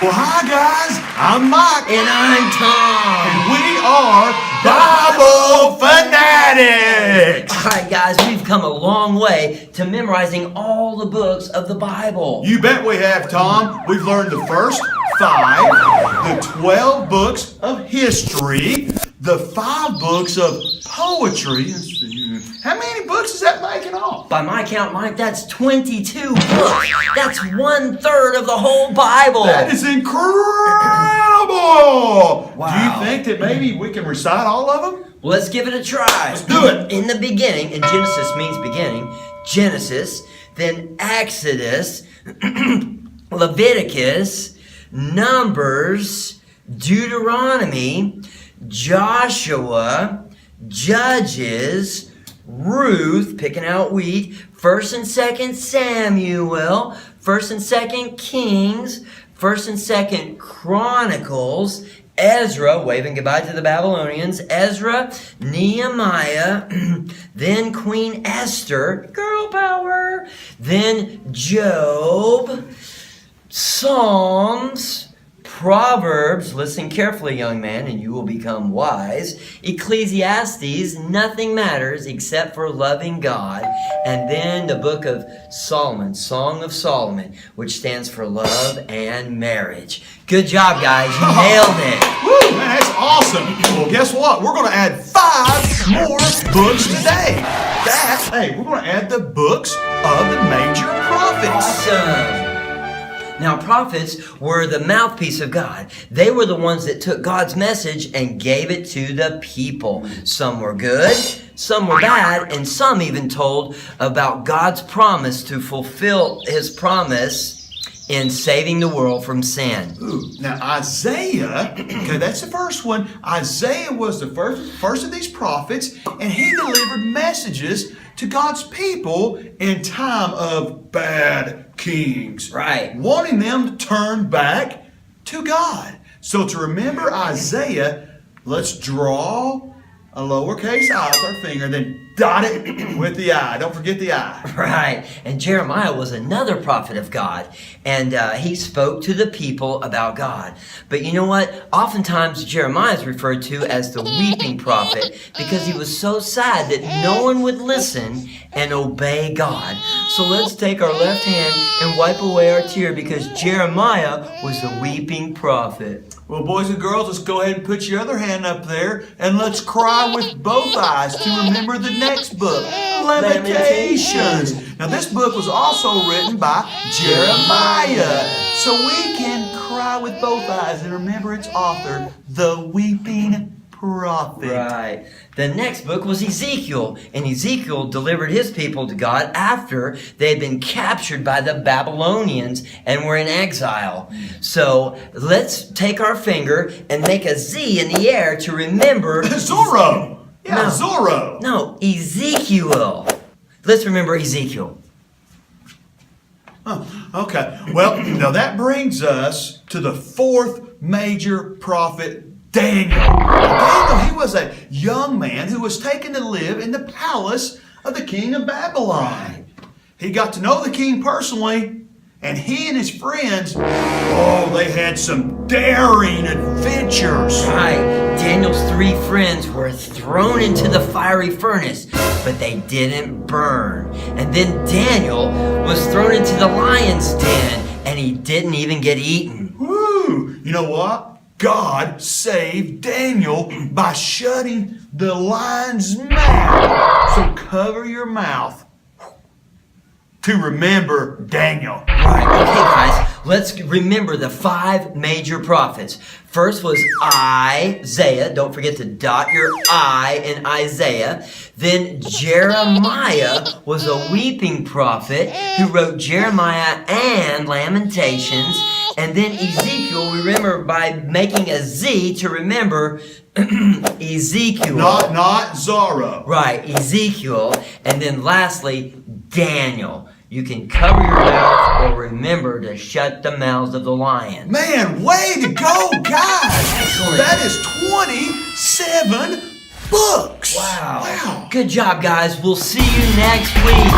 Well, hi guys, I'm Mike. And I'm Tom. And we are Bible Fanatics. All right, guys, we've come a long way to memorizing all the books of the Bible. You bet we have, Tom. We've learned the first 5, the 12 books of history, the 5 books of poetry. Let's see. How many books is that making all? By my count, Mike, that's 22 books. That's 1/3 of the whole Bible. That is incredible. Wow. Do you think that maybe we can recite all of them? Well, let's give it a try. Let's do it. In the beginning, and Genesis means beginning, Genesis, then Exodus, Leviticus, Numbers, Deuteronomy, Joshua, Judges, Ruth, picking out wheat, 1st and 2nd Samuel, 1st and 2nd Kings, 1st and 2nd Chronicles, Ezra, waving goodbye to the Babylonians, Ezra, Nehemiah, then Queen Esther, girl power, then Job, Psalms, Proverbs, listen carefully, young man, and you will become wise. Ecclesiastes, nothing matters except for loving God. And then the book of Solomon, Song of Solomon, which stands for love and marriage. Good job, guys. You nailed it. Woo, man, that's awesome. Well, guess what? We're going to add 5 more books today. We're going to add the books of the major prophets. Awesome. Now, prophets were the mouthpiece of God. They were the ones that took God's message and gave it to the people. Some were good, some were bad, and some even told about God's promise to fulfill His promise in saving the world from sin. Ooh, now Isaiah, okay, that's the first one. Isaiah was the first of these prophets, and he delivered messages to God's people in time of bad kings. Right. Wanting them to turn back to God. So to remember Isaiah, let's draw a lowercase I with our finger, then dot it with the I. Don't forget the I. Right. And Jeremiah was another prophet of God. And he spoke to the people about God. But you know what? Oftentimes Jeremiah is referred to as the weeping prophet because he was so sad that no one would listen and obey God. So let's take our left hand and wipe away our tear because Jeremiah was a weeping prophet. Well, boys and girls, let's go ahead and put your other hand up there and let's cry with both eyes to remember the next book, Lamentations. Now, this book was also written by Jeremiah, so we can cry with both eyes and remember its author, the weeping prophet. Right. The next book was Ezekiel, and Ezekiel delivered his people to God after they had been captured by the Babylonians and were in exile. So let's take our finger and make a Z in the air to remember Zorro. Yeah, no, Zorro. No, Ezekiel. Let's remember Ezekiel. Oh, okay. Well, now that brings us to the 4th major prophet, Daniel. Daniel, he was a young man who was taken to live in the palace of the king of Babylon. He got to know the king personally, and he and his friends, they had some daring adventures. Right. Daniel's 3 friends were thrown into the fiery furnace, but they didn't burn. And then Daniel was thrown into the lion's den, and he didn't even get eaten. Woo! You know what? God saved Daniel by shutting the lion's mouth. So cover your mouth to remember Daniel. Right, okay guys, let's remember the 5 major prophets. First was Isaiah. Don't forget to dot your I in Isaiah. Then Jeremiah was a weeping prophet who wrote Jeremiah and Lamentations. And then Ezekiel, we remember by making a Z to remember Ezekiel. Not Zorro. Right, Ezekiel. And then lastly, Daniel. You can cover your mouth or remember to shut the mouths of the lions. Man, way to go, guys! Excellent. That is 27 books. Wow. Good job, guys. We'll see you next week.